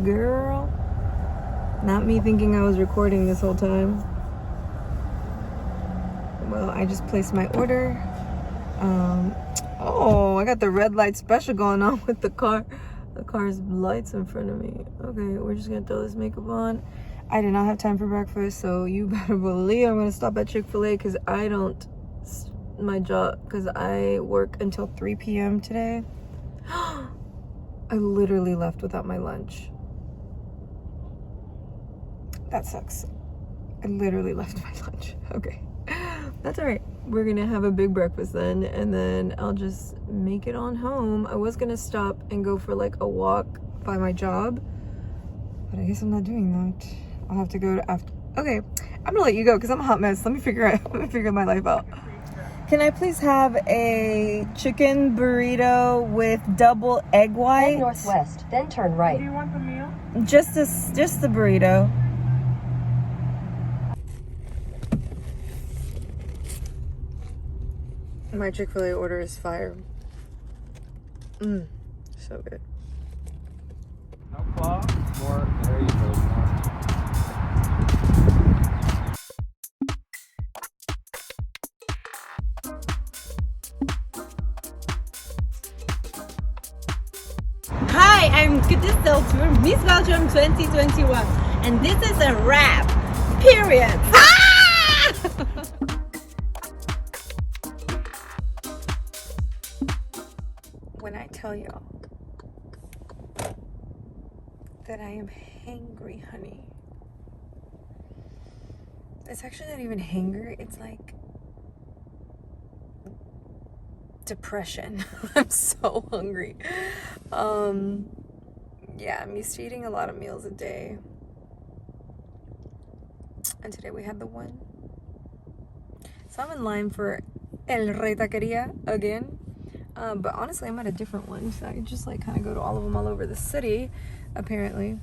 Girl, not me thinking I was recording this whole time. Well, I just placed my order. Oh, I got the red light special going on with the car. The car's lights in front of me. Okay, we're just gonna throw this makeup on. I did not have time for breakfast, so you better believe I'm gonna stop at Chick-fil-A because I don't, my job, because I work until 3 p.m. today. I literally left without my lunch. That sucks. I literally left my lunch. Okay. That's all right. We're gonna have a big breakfast then, and then I'll just make it on home. I was gonna stop and go for like a walk by my job, but I guess I'm not doing that. I'll have to go to after. Okay, I'm gonna let you go because I'm a hot mess. Let me figure my life out. Can I please have a chicken burrito with double egg white? Head northwest, then turn right. Do you want the meal? Just the burrito. My Chick-fil-A order is fire. So good. No claw, more, there you go, more. Hi, I'm Kadistel Tour, Miss Belgium 2021, and this is a wrap. Period. When I tell y'all that I am hangry, honey, it's actually not even hanger, it's like depression. I'm so hungry. Yeah, I'm used to eating a lot of meals a day, and today we had the one. So I'm in line for El Rey Taqueria again. But honestly, I'm at a different one, so I just like kind of go to all of them all over the city, apparently.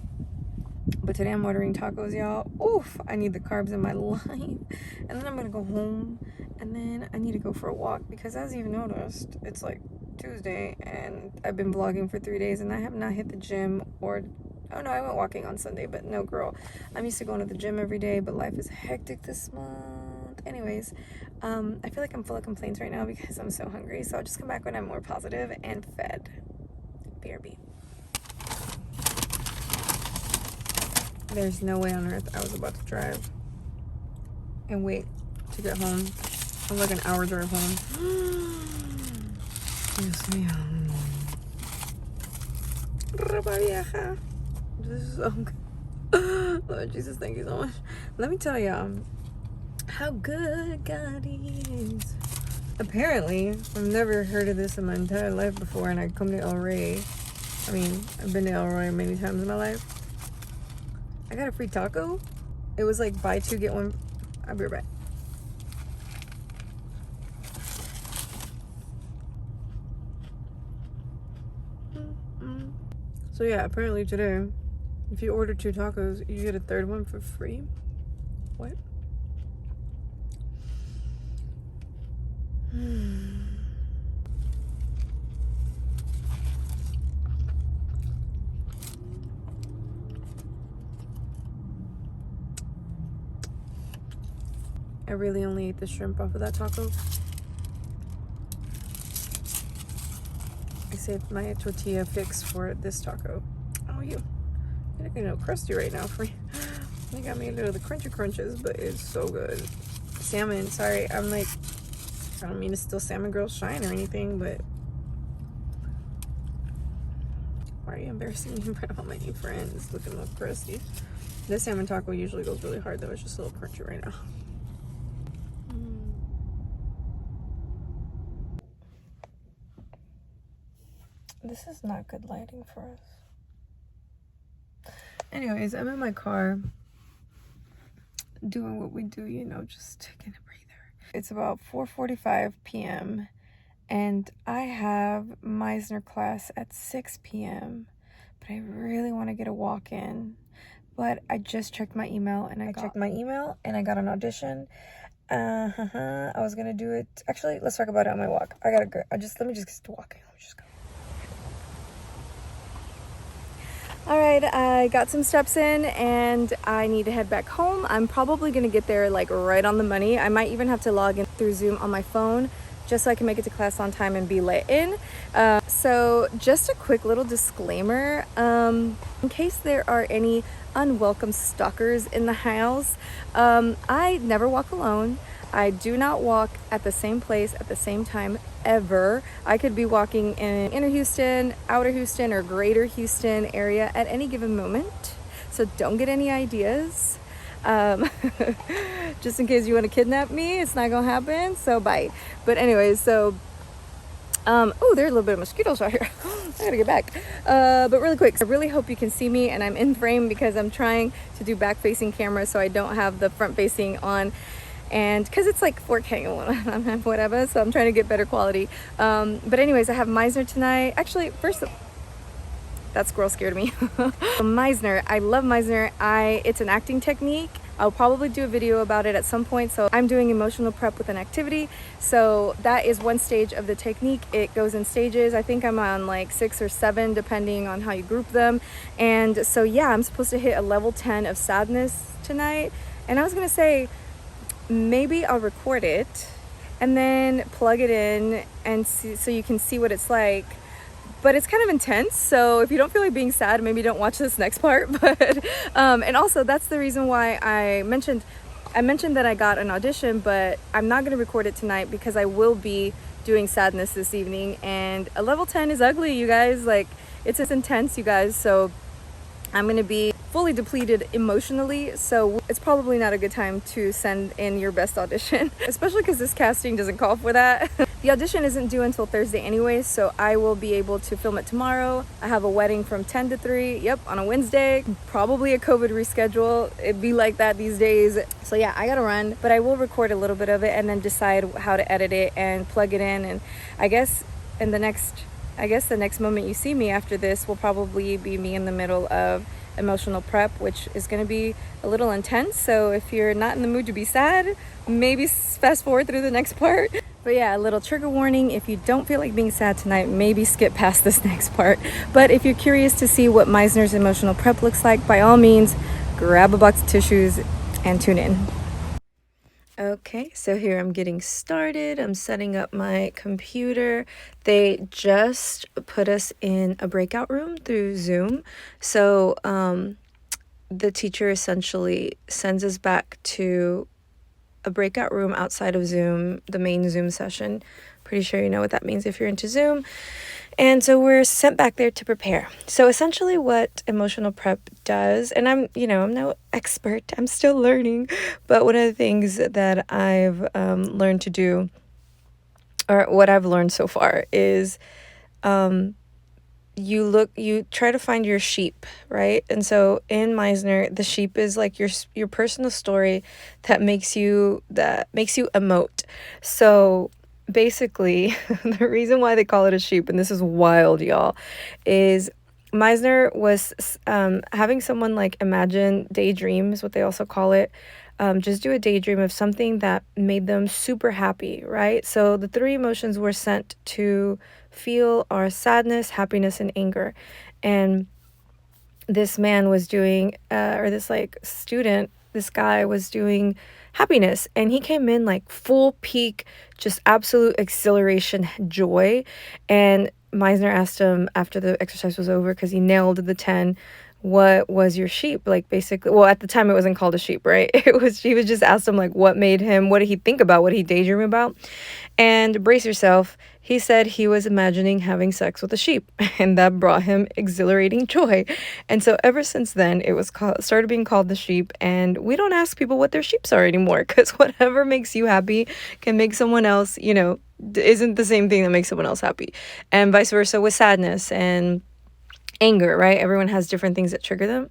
But today I'm ordering tacos, y'all. Oof, I need the carbs in my life. And then I'm gonna go home, and then I need to go for a walk because, as you've noticed, it's like Tuesday, and I've been vlogging for 3 days, and I have not hit the gym or. Oh no, I went walking on Sunday, but no, girl. I'm used to going to the gym every day, but life is hectic this month. Anyways, I feel like I'm full of complaints right now because I'm so hungry. So I'll just come back when I'm more positive and fed. BRB. There's no way on earth I was about to drive and wait to get home. It was like an hour drive home. Dios mío. Ropa vieja. This is so good. Lord Jesus, thank you so much. Let me tell y'all how good God is. Apparently, I've never heard of this in my entire life before, and I come to El Rey. I mean, I've been to El Rey many times in my life. I got a free taco. It was like buy two, get one. I'll be right back. So yeah, apparently today, if you order 2 tacos, you get a third one for free. What? I really only ate the shrimp off of that taco. I saved my tortilla fix for this taco. Oh, you're looking a little crusty right now for me. They got me a little of the crunchy crunches, but it's so good. Salmon, sorry, I'm like, I don't mean to steal Salmon Girl shine or anything, but why are you embarrassing me in front of all my new friends looking a little crusty? This salmon taco usually goes really hard though, it's just a little crunchy right now. This is not good lighting for us. Anyways, I'm in my car doing what we do, you know, just taking a breather. It's about 4:45 p.m. and I have Meisner class at 6 p.m. but I really want to get a walk in. but I just checked my email and I got an audition. I was gonna do it. Actually, let's talk about it on my walk. I gotta go. Let me just get to walking. Let me just go. All right, I got some steps in and I need to head back home. I'm probably gonna get there like right on the money. I might even have to log in through Zoom on my phone just so I can make it to class on time and be let in. So just a quick little disclaimer, in case there are any unwelcome stalkers in the house, I never walk alone. I do not walk at the same place at the same time ever. I could be walking in inner Houston, outer Houston, or greater Houston area at any given moment. So don't get any ideas. Just in case you want to kidnap me, it's not gonna happen. So bye. But anyways, so oh, there are a little bit of mosquitoes out here. I gotta get back. But really quick, I really hope you can see me and I'm in frame because I'm trying to do back facing camera so I don't have the front facing on. And because it's like 4K whatever, so I'm trying to get better quality. But anyways, I have Meisner tonight. Actually, first, that squirrel scared me. Meisner, I love Meisner. It's an acting technique. I'll probably do a video about it at some point. So I'm doing emotional prep with an activity. So that is one stage of the technique. It goes in stages. I think I'm on like 6 or 7, depending on how you group them. And so yeah, I'm supposed to hit a level 10 of sadness tonight. And I was gonna say, maybe I'll record it and then plug it in and see, so you can see what it's like. But it's kind of intense, so if you don't feel like being sad, maybe don't watch this next part. But and also that's the reason why I mentioned that I got an audition, but I'm not going to record it tonight because I will be doing sadness this evening, and a level 10 is ugly, you guys. Like, it's intense, you guys. So I'm going to be fully depleted emotionally, so it's probably not a good time to send in your best audition, especially because this casting doesn't call for that. The audition isn't due until Thursday anyway, so I will be able to film it tomorrow. I have a wedding from 10 to 3, yep, on a Wednesday. Probably a COVID reschedule. It'd be like that these days. So yeah, I gotta run, but I will record a little bit of it and then decide how to edit it and plug it in. And I guess the next moment you see me after this will probably be me in the middle of emotional prep, which is going to be a little intense. So if you're not in the mood to be sad, maybe fast forward through the next part. But yeah, a little trigger warning: if you don't feel like being sad tonight, maybe skip past this next part. But if you're curious to see what Meisner's emotional prep looks like, by all means, grab a box of tissues and tune in. Okay, so here I'm getting started. I'm setting up my computer. They just put us in a breakout room through Zoom. So the teacher essentially sends us back to a breakout room outside of Zoom, the main Zoom session. Pretty sure you know what that means if you're into Zoom. And so we're sent back there to prepare. So essentially what emotional prep does, and I'm no expert, I'm still learning, but one of the things that I've learned to do, or what I've learned so far, is you try to find your sheep, right? And so in Meisner, the sheep is like your personal story that makes you emote. So basically, the reason why they call it a sheep, and this is wild, y'all, is Meisner was having someone like imagine, daydream is what they also call it. Just do a daydream of something that made them super happy, right? So the 3 emotions we're sent to feel are sadness, happiness, and anger. And this man was doing, this guy was doing happiness, and he came in like full peak, just absolute exhilaration, joy. And Meisner asked him after the exercise was over, because he nailed the 10, what was your sheep? Like, basically, well, at the time it wasn't called a sheep, right? He was just asked him like what did he think about, what did he daydream about? And brace yourself, he said he was imagining having sex with a sheep, and that brought him exhilarating joy. And so ever since then, it was started being called the sheep. And we don't ask people what their sheeps are anymore, because whatever makes you happy can make someone else, isn't the same thing that makes someone else happy, and vice versa with sadness and anger, right? Everyone has different things that trigger them.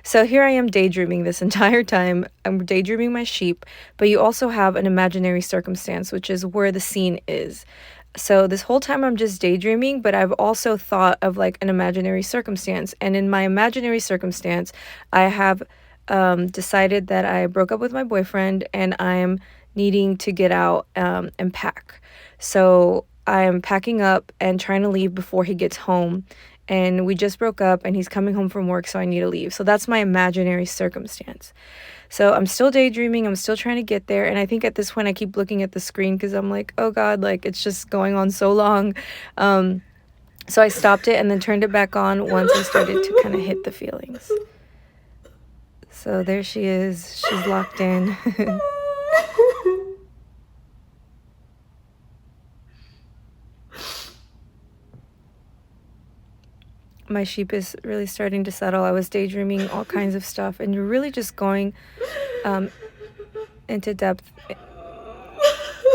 So here I am daydreaming this entire time. I'm daydreaming my sheep, but you also have an imaginary circumstance, which is where the scene is. So this whole time I'm just daydreaming, but I've also thought of like an imaginary circumstance. And in my imaginary circumstance, I have decided that I broke up with my boyfriend and I'm needing to get out and pack. So I am packing up and trying to leave before he gets home. And we just broke up and he's coming home from work, so I need to leave. So that's my imaginary circumstance. So I'm still daydreaming. I'm still trying to get there. And I think at this point I keep looking at the screen because I'm like, oh God, like it's just going on so long. So I stopped it and then turned it back on once I started to kind of hit the feelings. So there she is. She's locked in. My sheep is really starting to settle. I was daydreaming all kinds of stuff, and you're really just going into depth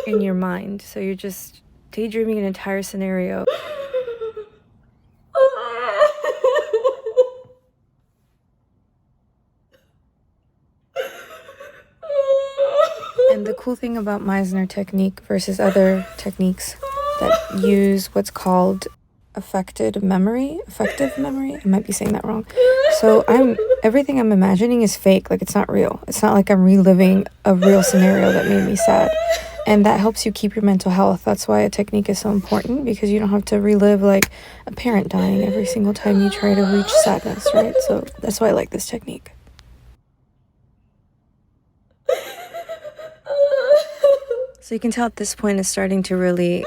in your mind. So you're just daydreaming an entire scenario. And the cool thing about Meisner Technique versus other techniques that use what's called affective memory. I might be saying that wrong. So everything I'm imagining is fake. Like, it's not real. It's not like I'm reliving a real scenario that made me sad. And that helps you keep your mental health. That's why a technique is so important, because you don't have to relive like a parent dying every single time you try to reach sadness, right? So that's why I like this technique. So you can tell at this point it's starting to really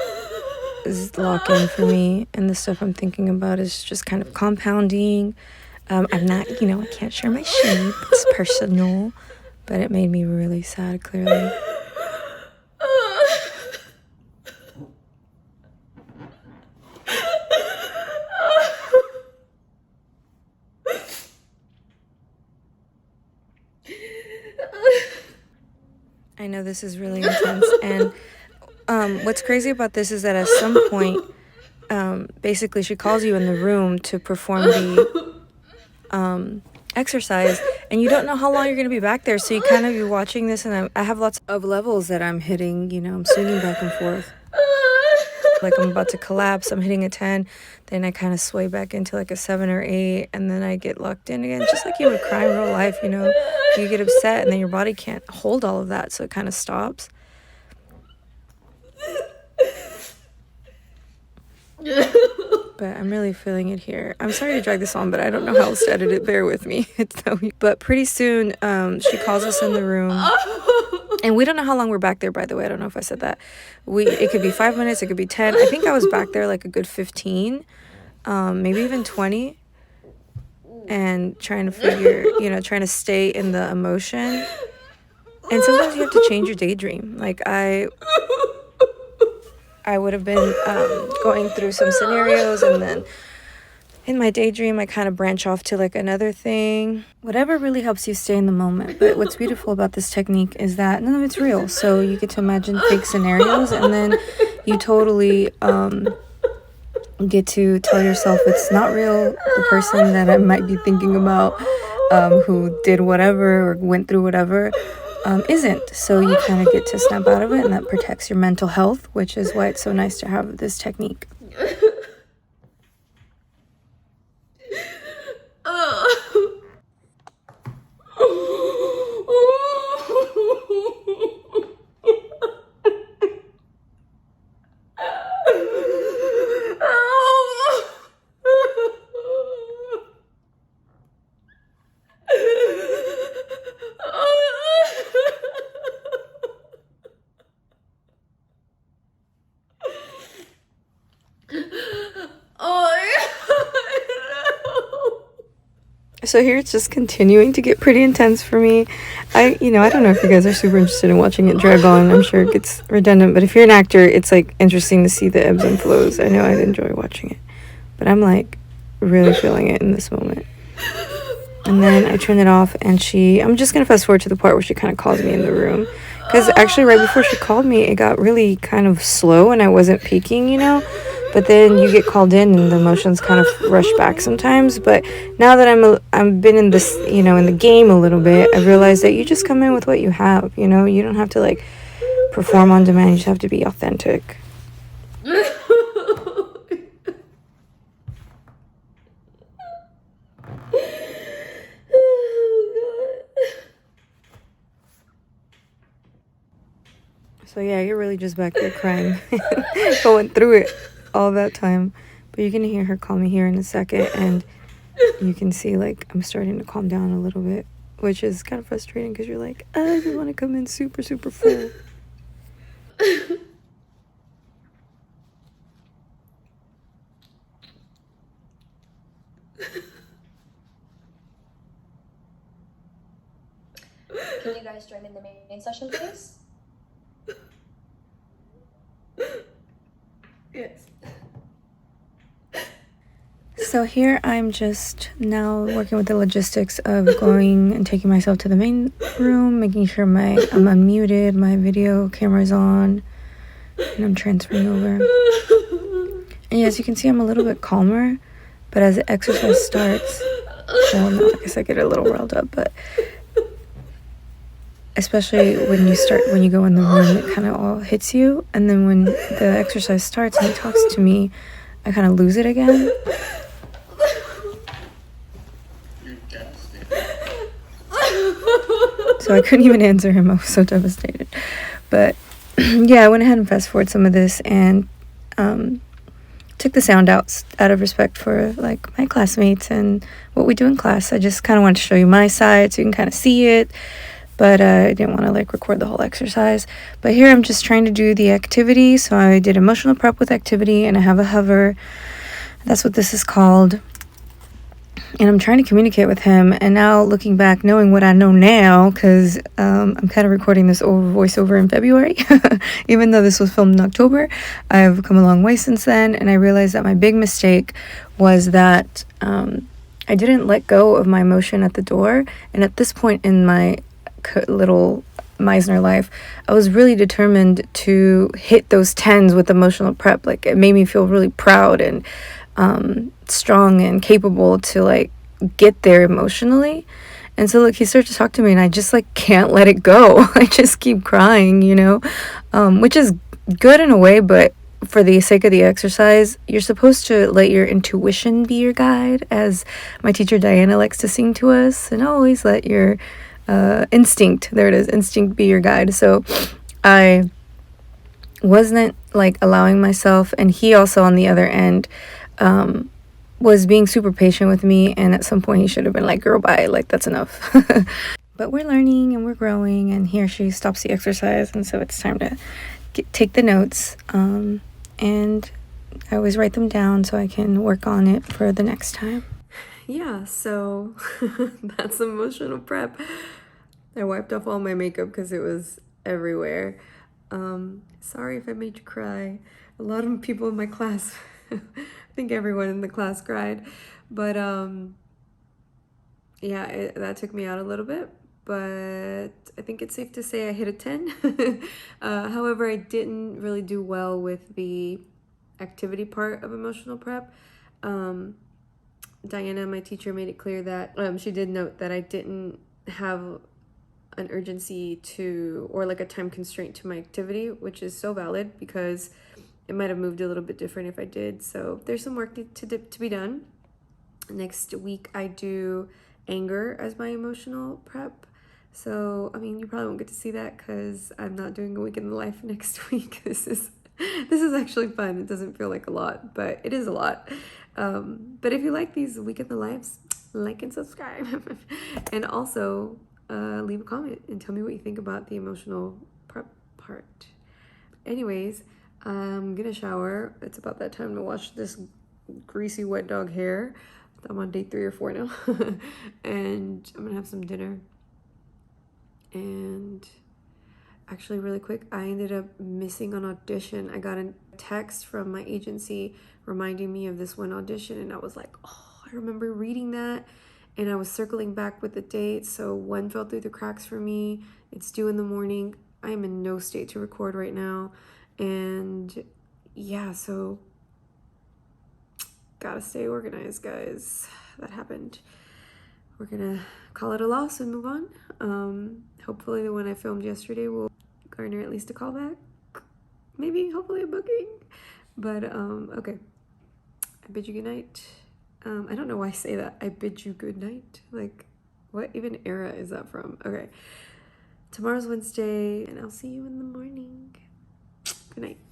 lock in for me, and the stuff I'm thinking about is just kind of compounding. I'm not, I can't share my sheep. It's personal, but it made me really sad, clearly. I know this is really intense, and what's crazy about this is that at some point, basically she calls you in the room to perform the exercise, and you don't know how long you're going to be back there, so you're watching this, and I have lots of levels that I'm hitting, I'm swinging back and forth. Like I'm about to collapse, I'm hitting a 10, then I kind of sway back into like a 7 or 8, and then I get locked in again, just like you would cry in real life, You get upset, and then your body can't hold all of that, so it kind of stops. But I'm really feeling it here. I'm sorry to drag this on, but I don't know how else to edit it. Bear with me. But pretty soon, she calls us in the room. And we don't know how long we're back there, by the way. I don't know if I said that. It could be 5 minutes. It could be 10. I think I was back there like a good 15, maybe even 20. And trying to figure, trying to stay in the emotion. And sometimes you have to change your daydream. Like I would have been going through some scenarios, and then in my daydream I kind of branch off to like another thing. Whatever really helps you stay in the moment. But what's beautiful about this technique is that none of it's real. So you get to imagine fake scenarios, and then you totally get to tell yourself it's not real. The person that I might be thinking about, who did whatever or went through whatever, isn't. So you kind of get to snap out of it, and that protects your mental health, which is why it's so nice to have this technique. So here it's just continuing to get pretty intense for me. I don't know if you guys are super interested in watching it drag on. I'm sure it gets redundant, but if you're an actor, it's like interesting to see the ebbs and flows. I know I'd enjoy watching it, but I'm like really feeling it in this moment. And then I turn it off, and I'm just gonna fast forward to the part where she kind of calls me in the room, because actually right before she called me, it got really kind of slow and I wasn't peaking, But then you get called in, and the emotions kind of rush back sometimes. But now that I've been in this, in the game a little bit, I've realized that you just come in with what you have. You don't have to like perform on demand. You just have to be authentic. So yeah, you're really just back there crying, going through it all that time. But you're gonna hear her call me here in a second, and you can see like I'm starting to calm down a little bit, which is kind of frustrating because you're like, I just want to come in super, super full. Can you guys join in the main session, please? Yes. So here I'm just now working with the logistics of going and taking myself to the main room, making sure I'm unmuted, my video camera's on, and I'm transferring over. And as you can see, I'm a little bit calmer, but as the exercise starts, well, no, I guess I get a little riled up, but especially when you go in the room, it kind of all hits you. And then when the exercise starts and he talks to me, I kind of lose it again. So I couldn't even answer him. I was so devastated. But yeah, I went ahead and fast forward some of this and took the sound out of respect for like my classmates and what we do in class. I just kind of wanted to show you my side so you can kind of see it. But I didn't want to like record the whole exercise. But here I'm just trying to do the activity. So I did emotional prep with activity, and I have a hover. That's what this is called. And I'm trying to communicate with him. And now looking back, knowing what I know now, because I'm kind of recording this voiceover in February, even though this was filmed in October, I've come a long way since then. And I realized that my big mistake was that I didn't let go of my emotion at the door. And at this point in my little Meisner life, I was really determined to hit those 10s with emotional prep. Like, it made me feel really proud and strong and capable to like get there emotionally. And so look, he started to talk to me and I just like can't let it go. I just keep crying, which is good in a way, but for the sake of the exercise, you're supposed to let your intuition be your guide, as my teacher Diana likes to sing to us, and always let your instinct be your guide. So I wasn't like allowing myself, and he also on the other end was being super patient with me, and at some point he should have been like, girl, bye, like that's enough. But we're learning and we're growing, and here she stops the exercise, and so it's time to take the notes, and I always write them down so I can work on it for the next time. Yeah, so that's emotional prep. I wiped off all my makeup because it was everywhere. Sorry if I made you cry. A lot of people in my class, I think everyone in the class cried. But yeah, that took me out a little bit. But I think it's safe to say I hit a 10. However, I didn't really do well with the activity part of emotional prep. Diana, my teacher, made it clear that she did note that I didn't have an urgency or like a time constraint to my activity, which is so valid because it might have moved a little bit different if I did. So there's some work to be done. Next week I do anger as my emotional prep. So I mean, you probably won't get to see that because I'm not doing a week in the life next week. This is actually fun. It doesn't feel like a lot, but it is a lot. But if you like these week in the lives, like and subscribe. And also leave a comment and tell me what you think about the emotional prep part. Anyways, I'm gonna shower. It's about that time to wash this greasy wet dog hair. I'm on day 3 or 4 now. And I'm gonna have some dinner. And actually, really quick, I ended up missing an audition. I got a text from my agency reminding me of this one audition, and I was like, oh, I remember reading that, and I was circling back with the date, so one fell through the cracks for me. It's due in the morning. I am in no state to record right now, and yeah, so gotta stay organized, guys. That happened. We're gonna call it a loss and move on. Hopefully the one I filmed yesterday will garner at least a callback, maybe hopefully a booking. But okay, I bid you good night. I don't know why I say that. I bid you good night. Like, what even era is that from? Okay, tomorrow's Wednesday, and I'll see you in the morning. Good night.